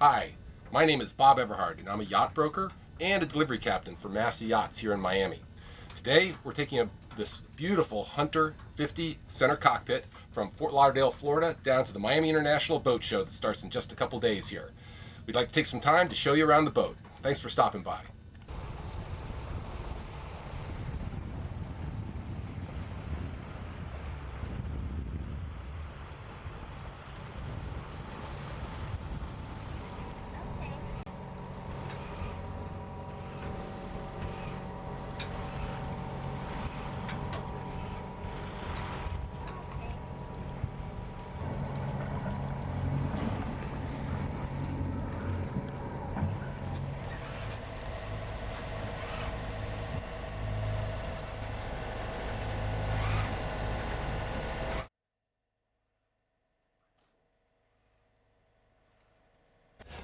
Hi, my name is Bob Everhard, and I'm a yacht broker and a delivery captain for Massey Yachts here in Miami. Today, we're taking this beautiful Hunter 50 center cockpit from Fort Lauderdale, Florida, down to the Miami International Boat Show that starts in just a couple days here. We'd like to take some time to show you around the boat. Thanks for stopping by.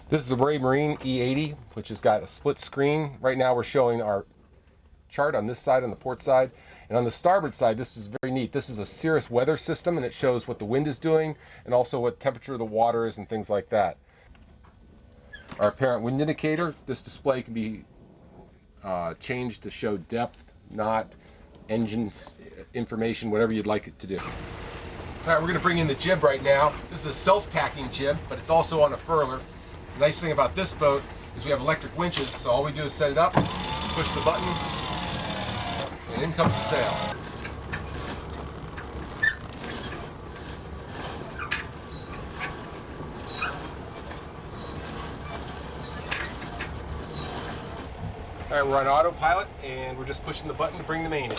This is the Raymarine E80, which has got a split screen. Right now we're showing our chart on this side, on the port side. And on the starboard side, this is very neat. This is a Cirrus weather system, and it shows what the wind is doing and also what temperature of the water is and things like that. Our apparent wind indicator, this display can be changed to show depth, knot, engines information, whatever you'd like it to do. All right, we're gonna bring in the jib right now. This is a self-tacking jib, but it's also on a furler. The nice thing about this boat is we have electric winches, so all we do is set it up, push the button, and in comes the sail. All right, we're on autopilot, and we're just pushing the button to bring the main in.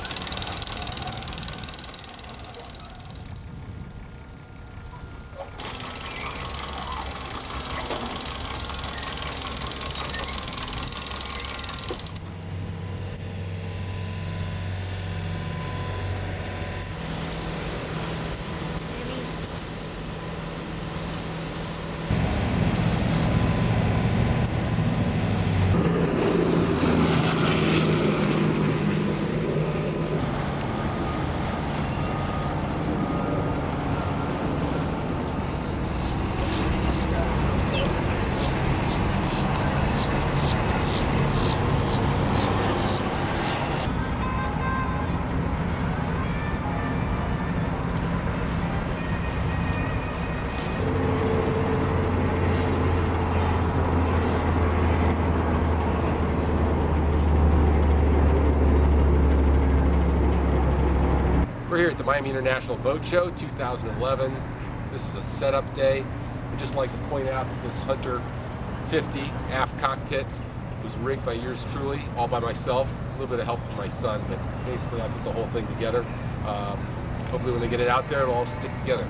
We're here at the Miami International Boat Show 2011. This is a setup day. I'd just like to point out that this Hunter 50 aft cockpit was rigged by yours truly, all by myself. A little bit of help from my son, but basically I put the whole thing together. Hopefully when they get it out there, it'll all stick together.